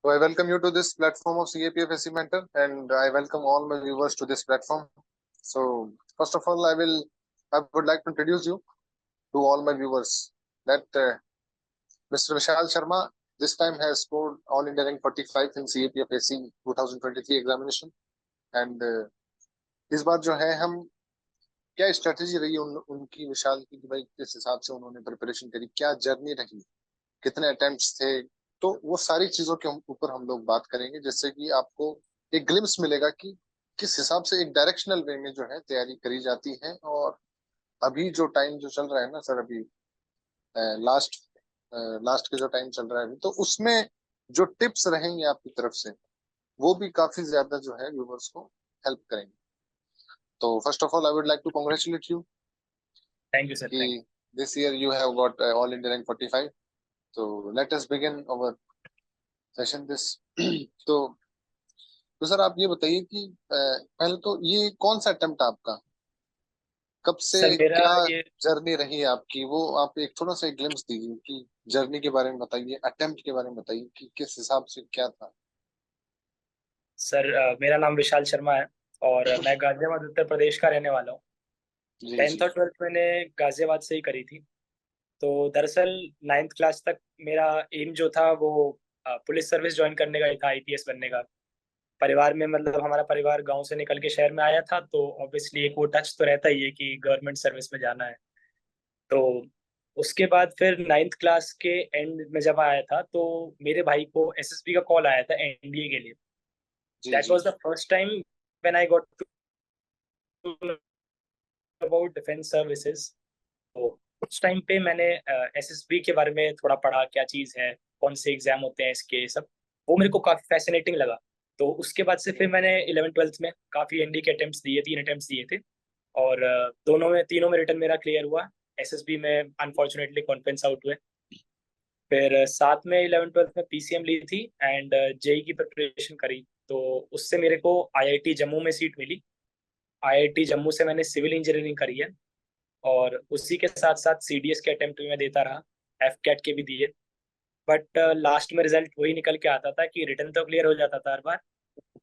So I welcome you to this platform of CAPFSC Mentor, and I welcome all my viewers to this platform. So first of all, I would like to introduce you to all my viewers that Mr. Vishal Sharma this time has scored All India rank 45 in CAPFSC 2023 examination, and इस बार जो है हम क्या strategy रही उनकी विशाल की कि भाई किस हिसाब से उन्होंने प्रिपरेशन करी, क्या जर्नी रही, कितने अटेम्प्ट्स थे, तो वो सारी चीजों के ऊपर हम लोग बात करेंगे, जिससे कि आपको एक ग्लिम्स मिलेगा कि किस हिसाब से एक डायरेक्शनल वे में जो है तैयारी करी जाती है। और अभी जो टाइम जो चल रहा है ना सर, अभी लास्ट लास्ट के जो टाइम चल रहा है अभी, तो उसमें जो टिप्स रहेंगे आपकी तरफ से वो भी काफी ज्यादा जो है व्यूवर्स को हेल्प करेंगे। तो first of all I would like to congratulate you thank you sir. कि this year you have got all India rank 45। तो let us begin our session this. तो सर आप ये बताइए कि पहले तो ये कौन सा अटेम्प्ट आपका, कब से सर मेरा क्या ये जर्नी रही है आपकी, वो आप एक थोड़ा सा एक ग्लिम्स दीजिए कि जर्नी के बारे में बताइए, अटेम्प्ट के बारे में बताइए कि किस हिसाब से क्या था। सर मेरा नाम विशाल शर्मा है और मैं गाजियाबाद उत्तर प्रदेश का रहने वाला हूँ। जी 10th जी। और 12th मैंने गाजियाबाद से ही करी थी। तो दरअसल 9th क्लास तक मेरा एम जो था वो पुलिस सर्विस ज्वाइन करने का ही था, आईपीएस बनने का। परिवार में मतलब हमारा परिवार गांव से निकल के शहर में आया था, तो ऑब्वियसली एक वो टच तो रहता ही है कि गवर्नमेंट सर्विस में जाना है। तो उसके बाद फिर 9th क्लास के एंड में जब आया था तो मेरे भाई को एसएसबी का कॉल आया था एनडीए के लिए। जी That ji. was the first time when I got to know about defense services. तो उस टाइम पे मैंने एसएसबी के बारे में थोड़ा पढ़ा, क्या चीज़ है, कौन से एग्जाम होते हैं इसके, सब वो मेरे को काफ़ी फैसिनेटिंग लगा। तो उसके बाद से फिर मैंने 11th 12th में काफ़ी एनडी के अटेम्प्ट्स दिए, 3 अटेम्प्ट्स दिए थे और तीनों में रिटर्न मेरा क्लियर हुआ। एसएसबी में अनफॉर्चुनेटली कॉन्फ्रेंस आउट हुए। फिर साथ में 11th 12th में पीसीएम ली थी एंड जेई की प्रिपरेशन करी। तो उससे मेरे को आईआईटी जम्मू में सीट मिली। आईआईटी जम्मू से मैंने सिविल इंजीनियरिंग करी है और उसी के साथ साथ सीडीएस के अटेम्प्ट भी मैं देता रहा, एफ कैट के भी दिए। बट लास्ट में रिजल्ट वही निकल के आता था कि रिटर्न तो क्लियर हो जाता था हर बार,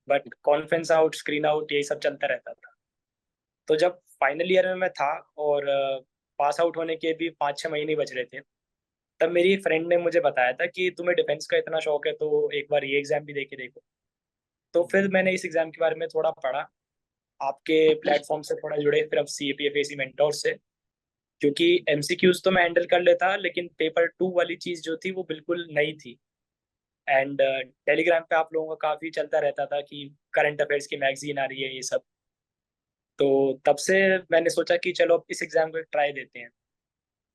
but conference out, screen out, यही सब चलता रहता था। तो जब फाइनल ईयर में मैं था और पास आउट होने के भी 5-6 महीने बच रहे थे, तब मेरी एक फ्रेंड ने मुझे बताया था कि तुम्हें डिफेंस का इतना शौक है तो एक बार ये एग्जाम भी दे के देखो। तो फिर मैंने इस एग्जाम के बारे में थोड़ा पढ़ा, आपके प्लेटफॉर्म से थोड़ा जुड़े फिर अब सीएपीएफएसी मेंटोर से। क्योंकि एमसीक्यूज तो मैं हैंडल कर लेता, लेकिन पेपर 2 वाली चीज जो थी वो बिल्कुल नई थी। एंड टेलीग्राम पे आप लोगों का काफी चलता रहता था कि करंट अफेयर्स की मैगजीन आ रही है, ये सब। तो तब से मैंने सोचा कि चलो अब इस एग्जाम को ट्राई देते हैं।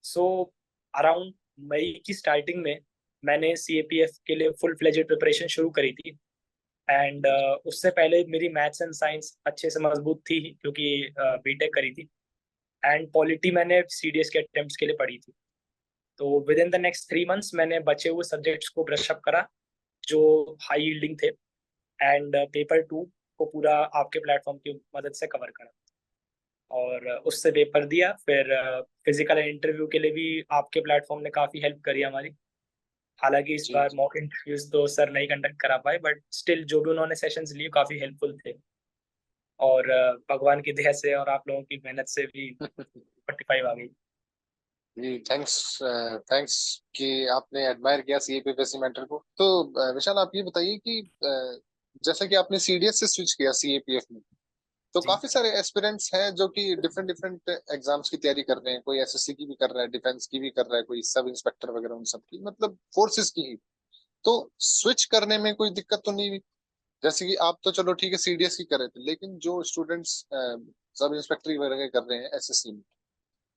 सो अराउंड मई की स्टार्टिंग में मैंने सीएपीएफ के लिए फुल फ्लेजेड प्रिपरेशन शुरू करी थी। एंड उससे पहले मेरी मैथ्स एंड साइंस अच्छे से मजबूत थी क्योंकि बीटेक करी थी। एंड पॉलिटी मैंने सीडीएस के अटेम्प्ट्स के लिए पढ़ी थी। तो with in the next 3 months मैंने बचे हुए सब्जेक्ट्स को ब्रश अप करा जो हाई यील्डिंग थे, एंड पेपर 2 को पूरा आपके प्लेटफॉर्म की मदद से कवर करा और उससे पेपर दिया। फिर फिजिकल इंटरव्यू के लिए भी आपके प्लेटफॉर्म ने काफ़ी हेल्प करी हमारी। हालांकि इस जी बार जी। मॉक इंटरव्यूज तो सर नहीं कंडक्ट करा पाए, बट स्टिल जो भी उन्होंने सेशंस लिए काफ़ी हेल्पफुल थे। और भगवान की दया से और आप लोगों की मेहनत से भी 45 आ गई। जी थैंक्स। थैंक्स कि आपने एडमायर किया सीएपीएफएससी मेंटर को। तो विशाल आप ये बताइए कि जैसे कि आपने सीडीएस से स्विच किया सीएपीएफ में, तो जी काफी सारे एस्पिरेंट्स हैं जो कि डिफरेंट डिफरेंट एग्जाम्स की तैयारी कर रहे हैं, कोई एसएससी की भी कर रहा है, डिफेंस की भी कर रहा है, कोई सब इंस्पेक्टर वगैरह उन सब की, मतलब फोर्सेस की ही। तो स्विच करने में कोई दिक्कत तो नहीं हुई? जैसे कि आप तो चलो ठीक है सीडीएस की कर रहे थे, लेकिन जो स्टूडेंट्स सब इंस्पेक्टर वगैरह कर रहे हैं एसएससी में,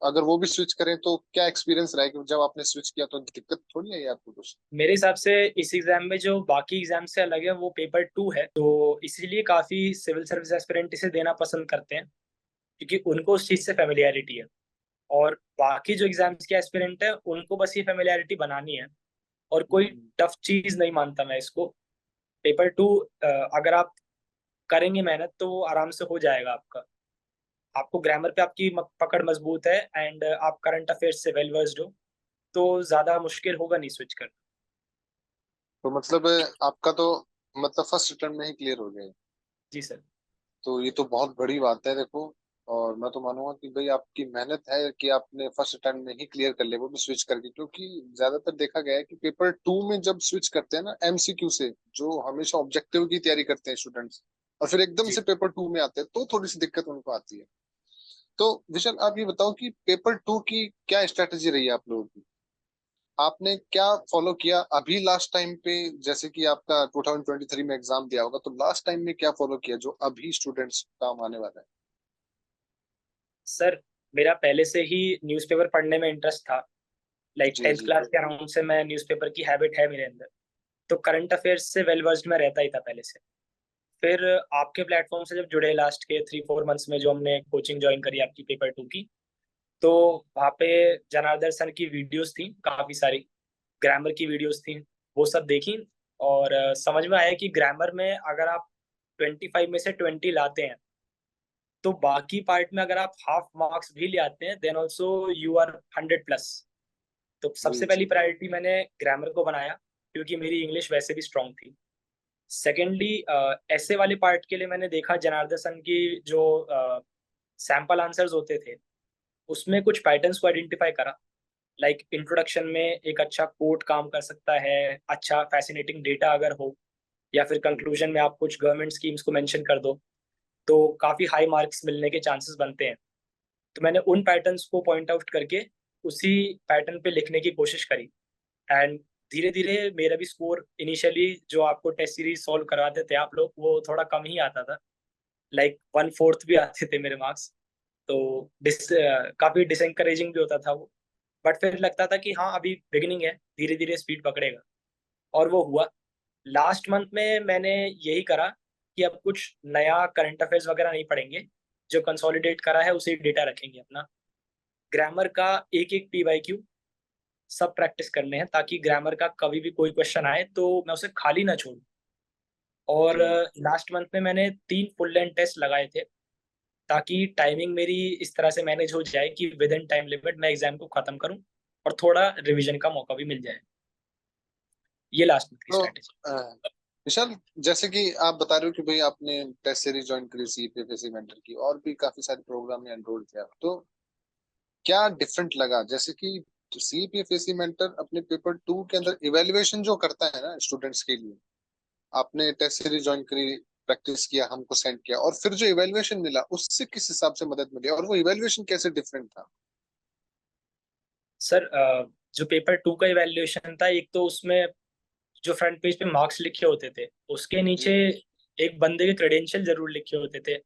अगर वो भी स्विच करें तो क्या एक्सपीरियंस रहा है कि जब आपने स्विच किया तो दिक्कत थोड़ी आई आपको कुछ? मेरे हिसाब से इस एग्जाम में जो बाकी एग्जाम से अलग है वो पेपर 2 है, तो इसीलिए काफी सिविल सर्विस एस्पिरेंट इसे देना पसंद करते हैं क्योंकि उनको उस चीज से फेमिलियरिटी है। और बाकी जो एग्जाम्स के एस्पिरेंट है उनको बस ये फेमिलियरिटी बनानी है और कोई हम्म। टफ चीज नहीं मानता मैं इसको। पेपर 2 अगर आप करेंगे मेहनत तो वो आराम से हो जाएगा आपका। आपको ग्रामर पे आपकी पकड़ मजबूत है एंड आप करंट अफेयर्स से वेल वर्स्ड हो, तो ज्यादा मुश्किल होगा नहीं स्विच करना। तो मतलब आपका तो मतलब फर्स्ट अटेम्प्ट में ही क्लियर हो गया है। जी सर। तो ये तो बहुत बड़ी बात है देखो। और मैं तो मानूंगा कि भाई आपकी मेहनत है कि आपने फर्स्ट अटेम्प्ट में ही क्लियर कर लिया, वो भी स्विच करके, क्योंकि ज्यादातर देखा गया है कि पेपर टू में जब स्विच करते हैं ना एमसीक्यू से, जो हमेशा ऑब्जेक्टिव की तैयारी करते हैं स्टूडेंट्स, और फिर एकदम जी से पेपर टू में आते हैं तो थोड़ी सी दिक्कत उनको आती है। तो विशाल आप ये बताओ कि पेपर टू की क्या स्ट्रेटेजी रही है आप लोगों की? आपने क्या फॉलो किया अभी लास्ट टाइम पे? जैसे कि आपका 2023 में एग्जाम दिया होगा, तो लास्ट टाइम में क्या फॉलो किया जो अभी स्टूडेंट्स काम आने वाला है? सर, मेरा पहले से ही न्यूज़पेपर पढ़ने में इंटरेस्ट था। लाइक जी 10th जी। क्लास के अराउंड से मैं न्यूज़पेपर की हैबिट है मेरे अंदर। तो करंट अफेयर्स से वेल वर्स्ड में रहता ही था पहले से। फिर आपके प्लेटफॉर्म से जब जुड़े लास्ट के 3-4 मंथ्स में, जो हमने कोचिंग ज्वाइन करी आपकी पेपर टू की, तो वहाँ पे जनार्दन सर की वीडियोस थी काफ़ी सारी, ग्रामर की वीडियोस थी, वो सब देखी। और समझ में आया कि ग्रामर में अगर आप 25 में से 20 लाते हैं, तो बाकी पार्ट में अगर आप हाफ मार्क्स भी ले आते हैं, देन ऑल्सो यू आर 100+। तो जी सबसे पहली जी। प्रायोरिटी मैंने ग्रामर को बनाया, क्योंकि मेरी इंग्लिश वैसे भी स्ट्रांग थी। सेकेंडली, ऐसे वाले पार्ट के लिए मैंने देखा जनार्दन सर की जो सैम्पल आंसर्स होते थे, उसमें कुछ पैटर्न्स को आइडेंटिफाई करा। लाइक इंट्रोडक्शन में एक अच्छा कोट काम कर सकता है, अच्छा फैसिनेटिंग डेटा अगर हो, या फिर कंक्लूजन में आप कुछ गवर्नमेंट स्कीम्स को मेंशन कर दो, तो काफ़ी हाई मार्क्स मिलने के चांसेस बनते हैं। तो मैंने उन पैटर्न्स को पॉइंट आउट करके उसी पैटर्न पे लिखने की कोशिश करी। एंड धीरे धीरे मेरा भी स्कोर, इनिशियली जो आपको टेस्ट सीरीज सॉल्व करवाते थे आप लोग, वो थोड़ा कम ही आता था। लाइक 1/4 भी आते थे मेरे मार्क्स। तो काफ़ी डिसएंकरेजिंग भी होता था वो। बट फिर लगता था कि हाँ, अभी बिगिनिंग है, धीरे धीरे स्पीड पकड़ेगा। और वो हुआ। लास्ट मंथ में मैंने यही करा कि अब कुछ नया करंट अफेयर्स वगैरह नहीं पढ़ेंगे, जो कंसोलिडेट करा है उसे डेटा रखेंगे अपना। ग्रामर का एक एक PYQ सब प्रैक्टिस करने हैं, ताकि ग्रामर का कभी भी कोई क्वेश्चन आए तो मैं उसे खाली ना छोड़ूं। और जी लास्ट मंथ में मैंने 3 फुल लेंथ टेस्ट लगाए थे, ताकि टाइमिंग मेरी इस तरह से मैनेज हो जाए कि विद इन टाइम लिमिट मैं एग्जाम को खत्म करूं, और थोड़ा रिवीजन का मौका भी मिल जाए। ये लास्ट मंथ की तो स्ट्रैटेजी। अ, विशाल, जैसे कि आप बता रहे हो कि भाई आपने टेस्ट सीरीज ज्वाइन करी सीपीएफएससी मेंटर की, और भी काफी सारे प्रोग्राम में एनरोल किया, तो क्या डिफरेंट लगा? जैसे कि सीपीएफएससी मेंटर अपने पेपर टू के अंदर इवेल्युएशन जो करता है ना स्टूडेंट्स के लिए, आपने टेस्ट सीरीज ज्वाइन करी, प्रैक्टिस किया, हमको सेंड किया, और फिर जो इवेल्युएशन मिला उससे किस हिसाब से मदद मिली, और वो इवेल्युएशन कैसे डिफरेंट था? सर, जो पेपर टू का इवैल्यूएशन था, एक तो उसमें जो फ्रंट पेज पे मार्क्स लिखे होते थे, उसके नीचे जी। एक बंदे के क्रेडेंशियल जरूर लिखे होते थे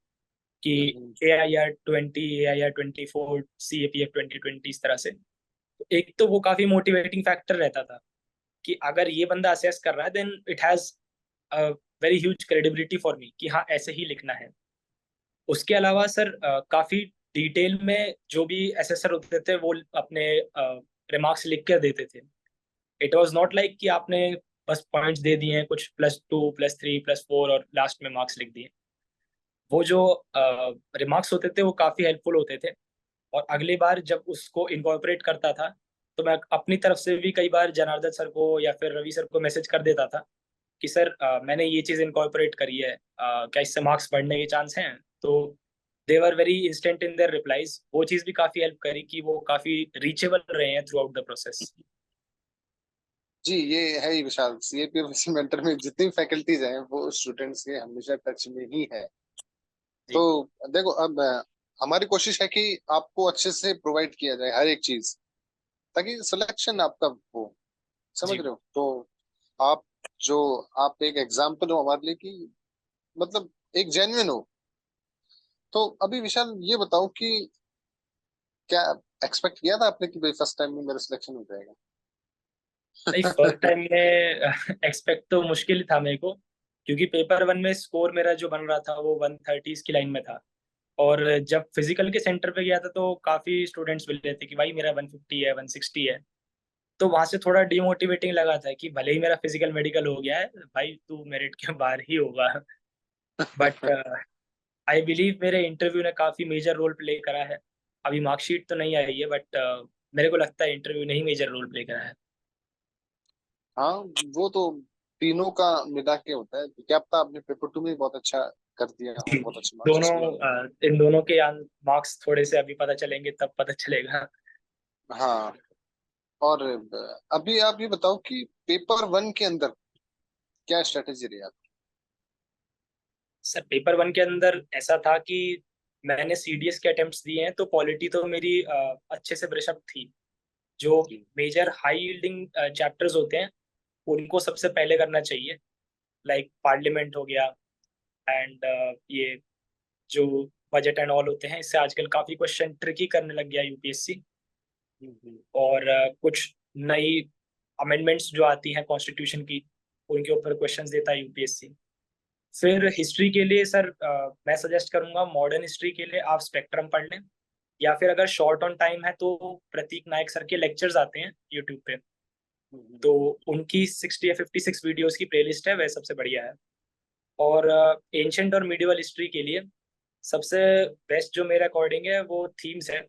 कि हम्म। AIR 20, AIR 24, CAPF 2020, इस तरह से। तो एक तो वो काफी मोटिवेटिंग फैक्टर रहता था कि अगर ये बंदा असेस कर रहा है, then it has very huge credibility for me कि हाँ, ऐसे ही लिखना है। उसके अलावा सर, काफी डिटेल में जो भी एसेसर होते थे, वो अपने रिमार्क्स लिख कर देते थे। इट वाज नॉट लाइक कि आपने बस पॉइंट्स दे दिए हैं कुछ, +2 +3 +4, और लास्ट में मार्क्स लिख दिए। वो जो रिमार्क्स होते थे वो काफी हेल्पफुल होते थे। और अगली बार जब उसको इनकॉर्पोरेट करता था, तो मैं अपनी तरफ से भी कई बार जनार्दन सर को या फिर रवि सर को मैसेज कर देता था कि सर, मैंने ये चीज़ इनकॉर्पोरेट करी है, क्या इससे मार्क्स बढ़ने के चांस हैं? तो they were very instant in their replies. वो चीज़ भी काफ़ी हेल्प करी कि वो काफ़ी रीचेबल रहे हैं थ्रू आउट द प्रोसेस। जी, ये है ही विशाल, सीएपीएफएससी मेंटर में जितनी फैकल्टीज हैं वो स्टूडेंट्स के हमेशा टच में ही है। तो जी देखो अब हमारी कोशिश है कि आपको अच्छे से प्रोवाइड किया जाए हर एक चीज, ताकि सिलेक्शन आपका हो, समझ जी। रहे हो? तो आप जो आप एक एग्जाम्पल हो हमारे लिए कि मतलब एक जेन्युइन हो। तो अभी विशाल ये बताओ कि क्या एक्सपेक्ट किया था आपने कि भाई फर्स्ट टाइम में मेरा सिलेक्शन हो जाएगा? नहीं, फर्स्ट टाइम में एक्सपेक्ट तो मुश्किल ही था मेरे को, क्योंकि पेपर वन में स्कोर मेरा जो बन रहा था वो 130 की लाइन में था। और जब फिजिकल के सेंटर पे गया था, तो काफी स्टूडेंट्स मिल रहे थे कि भाई मेरा 150 है, 160 है। तो वहां से थोड़ा डिमोटिवेटिंग लगा था कि भले ही मेरा फिजिकल मेडिकल हो गया है, भाई तू मेरिट के बाहर ही होगा। बट आई बिलीव मेरे इंटरव्यू ने काफी मेजर रोल प्ले करा है। अभी मार्कशीट तो नहीं आई है, बट मेरे को लगता है इंटरव्यू ने ही मेजर रोल प्ले करा है। हाँ, वो तो तीनों का मिला के होता है। क्या पता आपने पेपर 2 में बहुत अच्छा कर दिया हो, जी, बहुत अच्छे मार्क्स दोनों भी आए। इन दोनों के मार्क्स थोड़े से अभी पता चलेंगे, तब पता चलेगा। हाँ। और अभी आप ये बताओ कि पेपर 1 के अंदर क्या स्ट्रेटेजी रही आपकी? सर पेपर 1 के अंदर ऐसा था कि मैंने सीडीएस के अटेम्प्ट्स दिए हैं, तो पॉलिटी तो मेरी अच्छे से ब्रश अप थी। जो जी। मेजर हाई यील्डिंग चैप्टर्स होते हैं उनको सबसे पहले करना चाहिए, लाइक पार्लियामेंट हो गया, एंड ये जो बजट एंड ऑल होते हैं, इससे आजकल काफी क्वेश्चन ट्रिकी करने लग गया यूपीएससी। हम्म। और कुछ नई अमेंडमेंट्स जो आती हैं कॉन्स्टिट्यूशन की, उनके ऊपर क्वेश्चंस देता है यूपीएससी। फिर हिस्ट्री के लिए सर मैं सजेस्ट करूंगा, मॉडर्न हिस्ट्री के लिए आप स्पेक्ट्रम पढ़ लें, या फिर अगर शॉर्ट ऑन टाइम है तो प्रतीक नायक सर के लेक्चर्स आते हैं यूट्यूब पे, तो उनकी 60 या 56 वीडियोस की प्लेलिस्ट है, वह सबसे बढ़िया है। और एंशंट और मिडिवल हिस्ट्री के लिए सबसे बेस्ट जो मेरे अकॉर्डिंग है वो थीम्स है।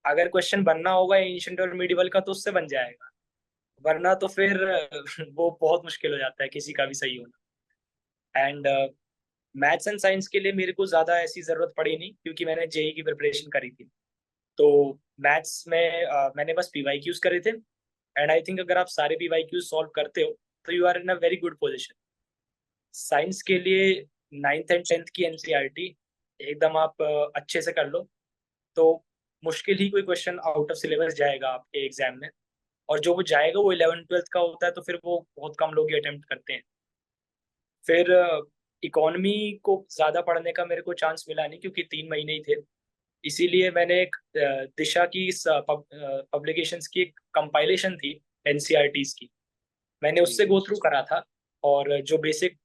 अगर क्वेश्चन बनना होगा एंशंट और मिडिवल का तो उससे बन जाएगा, वरना तो फिर वो बहुत मुश्किल हो जाता है किसी का भी सही होना। एंड मैथ्स एंड साइंस के लिए मेरे को ज़्यादा ऐसी ज़रूरत पड़ी नहीं, क्योंकि मैंने जेई की प्रिपरेशन करी थी। तो मैथ्स में मैंने बस पीवाईक्यूज करे थे, एंड आई थिंक अगर आप सारे पीवाईक्यूज सॉल्व करते हो तो you are in a very good position. Science के लिए 9th एंड 10th की एनसीईआरटी एकदम आप अच्छे से कर लो, तो मुश्किल ही कोई क्वेश्चन आउट ऑफ सिलेबस जाएगा आपके एग्जाम में। और जो वो जाएगा वो 11th 12th का होता है, तो फिर वो बहुत कम लोग ही अटेम्प्ट करते हैं। फिर इकोनॉमी को ज़्यादा पढ़ने का मेरे को चांस मिला नहीं, क्योंकि 3 महीने ही थे। इसीलिए मैंने एक दिशा की पब्लिकेशंस की एक कंपाइलेशन थी एनसीईआरटीज की, मैंने उससे गो थ्रू करा था। और जो बेसिक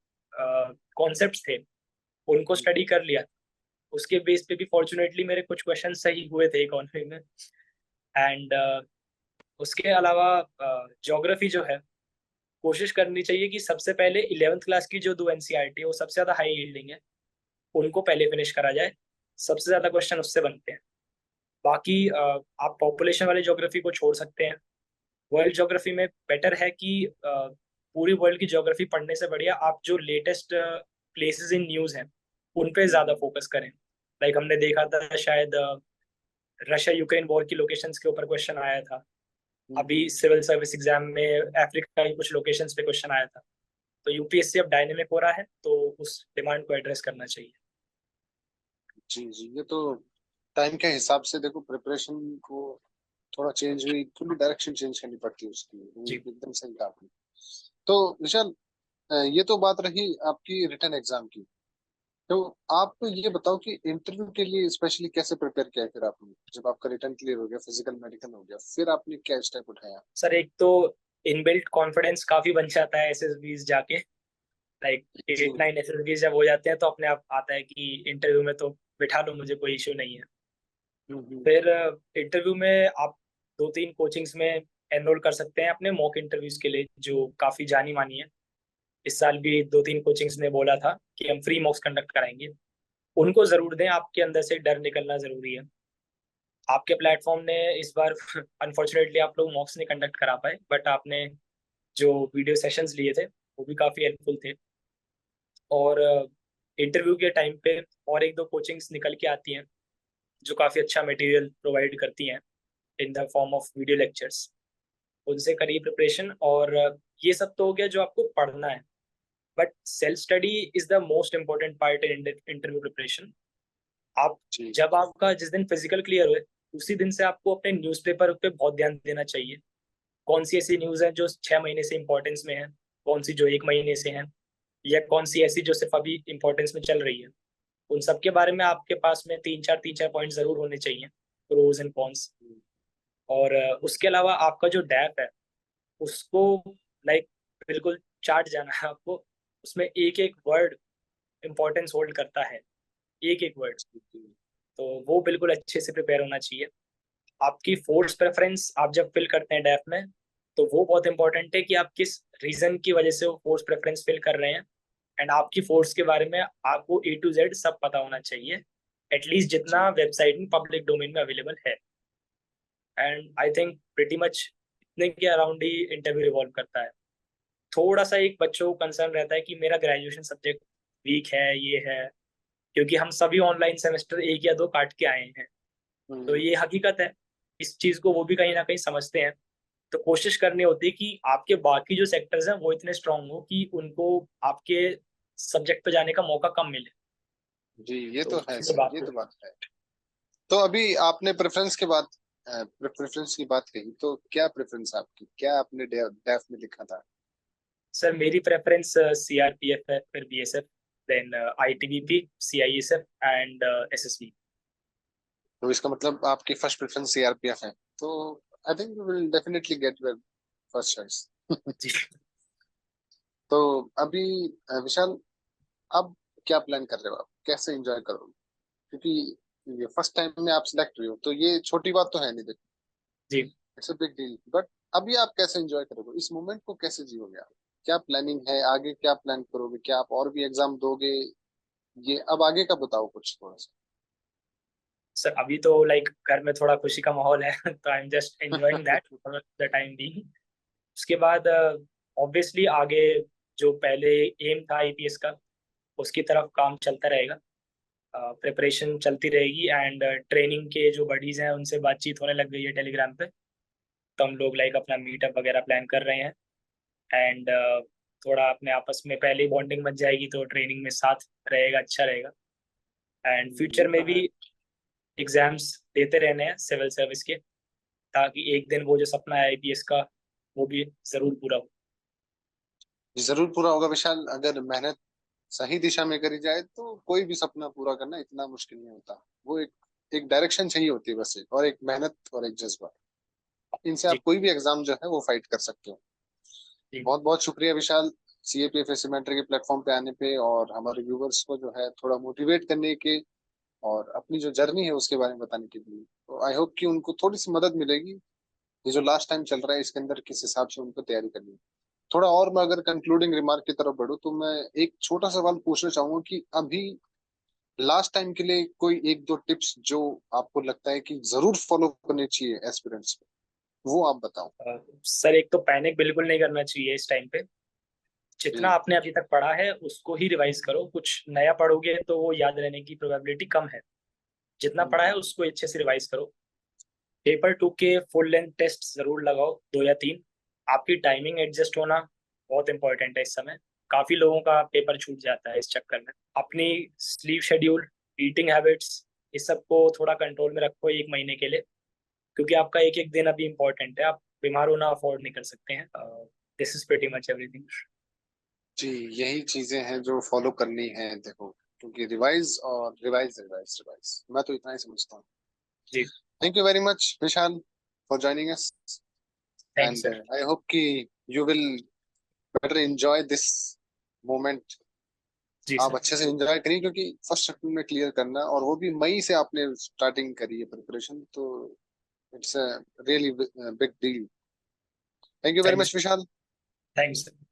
कॉन्सेप्ट्स थे उनको स्टडी कर लिया। उसके बेस पे भी फॉर्चुनेटली मेरे कुछ क्वेश्चन सही हुए थे इकोनॉमी में। एंड उसके अलावा ज्योग्राफी जो है, कोशिश करनी चाहिए कि सबसे पहले 11th क्लास की जो 2 एनसीईआरटी है वो सबसे ज्यादा हाई यील्डिंग है, उनको पहले फिनिश करा जाए। सबसे ज्यादा क्वेश्चन उससे बनते हैं। बाकी आप पॉपुलेशन वाले ज्योग्राफी को छोड़ सकते हैं। वर्ल्ड ज्योग्राफी में बेटर है कि पूरी वर्ल्ड की ज्योग्राफी पढ़ने से बढ़िया आप जो लेटेस्ट प्लेसेस इन न्यूज हैं उन पे ज्यादा फोकस करें। लाइक हमने देखा था शायद रशिया यूक्रेन वॉर की लोकेशंस के ऊपर क्वेश्चन आया था। अभी सिविल सर्विस एग्जाम में अफ्रीका की कुछ लोकेशंस पे क्वेश्चन आया था। तो यूपीएससी अब डायनेमिक हो रहा है, तो उस डिमांड को एड्रेस करना चाहिए। जी जी, ये तो टाइम के हिसाब से देखो प्रिपरेशन को थोड़ा चेंज हुई, थोड़ी डायरेक्शन चेंज करनी पड़ती है उसकी। जी एकदम सही कहा आपने। तो विशाल, ये तो बात रही आपकी रिटर्न एग्जाम की। तो आप ये बताओ कि इंटरव्यू के लिए स्पेशली कैसे प्रिपेयर किया फिर आपने, जब आपका रिटर्न क्लियर हो गया, फिजिकल मेडिकल हो गया, फिर आपने क्या स्टेप उठाया? सर, एक तो इनबिल्ट कॉन्फिडेंस काफी बन जाता है एसएसबीज जाके। लाइक जी। 8 9 एसएसबीज जब हो जाते हैं तो अपने आप आता है कि इंटरव्यू में तो बिठा लो, मुझे कोई इश्यू नहीं है। हम्म। फिर इंटरव्यू में आप 2 3 कोचिंग्स में एनरोल कर सकते हैं अपने मॉक इंटरव्यूज के लिए, जो काफी जानी मानी है। इस साल भी 2 3 कोचिंग्स ने बोला था कि हम फ्री मॉक्स कंडक्ट कराएंगे। उनको जरूर दें, आपके अंदर से डर निकलना जरूरी है। आपके प्लेटफॉर्म ने इस बार अनफॉर्चुनेटली आप लोग मॉक्स नहीं कंडक्ट करा पाए, बट आपने जो वीडियो सेशंस लिए थे वो भी काफी हेल्पफुल थे। और इंटरव्यू के टाइम पे और एक दो कोचिंग्स निकल के आती हैं जो काफी अच्छा मटेरियल प्रोवाइड करती हैं in the form of video lectures. उनसे करिए प्रिपरेशन। और ये सब तो हो गया जो आपको पढ़ना है, but self study is the most important part in interview preparation. आप जी जब आपका जिस दिन फिजिकल क्लियर हुए उसी दिन से आपको अपने न्यूज़पेपर पे बहुत ध्यान देना चाहिए। कौन सी ऐसी न्यूज़ है जो 6 महीने से इंपॉर्टेंस में है, कौन सी जो 1 महीने से है, या कौन सी ऐसी जो सिर्फ अभी इंपॉर्टेंस में चल रही है। उन सब के बारे में आपके पास में 3 4 पॉइंट जरूर होने चाहिए, प्रोज एंड कॉन्स। और उसके अलावा आपका जो डैप है उसको लाइक बिल्कुल चाट जाना है आपको। उसमें एक एक वर्ड इंपॉर्टेंस होल्ड करता है, एक एक वर्ड। तो वो बिल्कुल अच्छे से प्रिपेयर होना चाहिए। आपकी फोर्स प्रेफरेंस आप जब फिल करते हैं डैप में, तो वो बहुत इंपॉर्टेंट है कि आप किस रीजन की वजह से वो फोर्स प्रेफरेंस फिल कर रहे हैं। एंड आपकी फोर्स के बारे में आपको A to Z सब पता होना चाहिए, एटलीस्ट जी। जितना वेबसाइट में पब्लिक डोमेन में अवेलेबल है। And I think pretty much इतने के अराउंड ही इंटरव्यू रिवॉल्व करता है। थोड़ा सा एक बच्चों को कंसर्न रहता है कि मेरा ग्रेजुएशन सब्जेक्ट वीक है, ये है, क्योंकि हम सभी ऑनलाइन सेमेस्टर एक या दो काट के आए हैं। तो ये हकीकत है, इस चीज को वो भी कहीं ना कहीं समझते हैं। तो कोशिश करनी होती है कि आपके बाकी जो सेक्टर्स हैं वो इतने स्ट्रांग हो कि उनको आपके सब्जेक्ट पे जाने का मौका कम मिले। जी ये तो तो है ये सर, बात ये है। तो बात है। तो अभी आपने प्रेफरेंस की बात कही, तो क्या प्रेफरेंस आपकी, क्या आपने डेफ में लिखा था? सर मेरी प्रेफरेंस सीआरपीएफ है, फिर BSF, then ITBP, CISF and SSB. तो इसका मतलब आपकी फर्स्ट प्रेफरेंस सीआरपीएफ है। तो I think you will definitely get your first choice. जी तो अभी विशाल, अब क्या प्लान कर रहे हो आप, कैसे एंजॉय करोगे? क्योंकि ये फर्स्ट टाइम में आप सिलेक्ट हुए हो, तो ये छोटी बात तो है नहीं, देखो, जी। It's a big deal. But अभी आप कैसे एंजॉय करोगे, इस मोमेंट को कैसे जियोगे आप? क्या प्लानिंग है आगे, क्या प्लान करोगे, क्या आप और भी एग्जाम दोगे? ये अब आगे का बताओ कुछ थोड़ा सा। सर अभी तो लाइक घर में थोड़ा खुशी का माहौल है तो I am just enjoying that for the time being. उसके बाद ऑब्वियसली आगे जो पहले एम था आईपीएस का, उसकी तरफ काम चलता रहेगा, प्रिपरेशन चलती रहेगी, एंड ट्रेनिंग के जो बडीज हैं उनसे बातचीत होने लग गई है टेलीग्राम पे। तो हम लोग लाइक अपना मीटअप वगैरह प्लान कर रहे हैं, एंड थोड़ा अपने आपस में पहले ही बॉन्डिंग बन जाएगी तो ट्रेनिंग में साथ रहेगा, अच्छा रहेगा। एंड ये फ्यूचर में तो है। भी एग्जाम्स देते रहने हैं सिविल सर्विस के, ताकि एक दिन वो जो सपना है आईपीएस का वो भी जरूर पूरा हो। जरूर पूरा होगा विशाल, अगर मेहनत सही दिशा में करी जाए तो कोई भी सपना पूरा करना इतना मुश्किल नहीं होता। वो एक डायरेक्शन चाहिए होती है बस, एक और एक मेहनत और एक जज्बा। इनसे आप जी कोई भी एग्जाम जो है वो फाइट कर सकते हो। जी बहुत बहुत शुक्रिया विशाल, सीएपीएफ मेंटर के प्लेटफॉर्म पे आने पे और हमारे व्यूवर्स को जो है थोड़ा मोटिवेट करने के और अपनी जो जर्नी है उसके बारे में बताने के लिए। तो आई होप कि उनको थोड़ी सी मदद मिलेगी। ये जो लास्ट टाइम चल रहा है इसके अंदर किस हिसाब से उनको तैयारी करनी है। थोड़ा और मैं अगर कंक्लूडिंग रिमार्क की तरफ बढ़ूं तो मैं एक छोटा सवाल पूछना चाहूंगा कि अभी लास्ट टाइम के लिए कोई एक दो टिप्स जो आपको लगता है कि जरूर फॉलो करनी चाहिए एस्पिरेंट्स को, वो आप बताओ। सर एक तो पैनिक बिल्कुल नहीं करना चाहिए इस टाइम पे। जितना जी। आपने अभी तक पढ़ा है उसको ही रिवाइज करो, कुछ नया पढ़ोगे तो वो याद रहने की प्रोबेबिलिटी कम है। जितना पढ़ा है हम्म, उसको अच्छे से रिवाइज करो। पेपर टू के फुल लेंथ टेस्ट जरूर लगाओ, 2 या 3। आपकी टाइमिंग एडजस्ट होना बहुत इंपॉर्टेंट है इस समय। काफी लोगों का पेपर छूट जाता है इस चक्कर में। अपनी स्लीप शेड्यूल, ईटिंग हैबिट्स, इस सब को थोड़ा कंट्रोल में रखो 1 महीने के लिए, क्योंकि आपका एक एक दिन अभी इंपॉर्टेंट है। आप बीमार होना अफोर्ड नहीं कर सकते हैं। This is pretty much everything. जी यही चीजें हैं जो फॉलो करनी है, देखो, क्योंकि रिवाइज और रिवाइज रिवाइज रिवाइज, मैं तो इतना ही समझता हूँ। जी thank you very much Vishal for joining us, thank you and sir. I hope कि you will better enjoy this moment. जी आप सर। अच्छे से एंजॉय करिए, क्योंकि फर्स्ट अटेम्प्ट में क्लियर करना, और वो भी मई से आपने स्टार्टिंग करी है प्रिपरेशन, तो it's a really big deal. Thank you very thank you much Vishal. Thank you sir.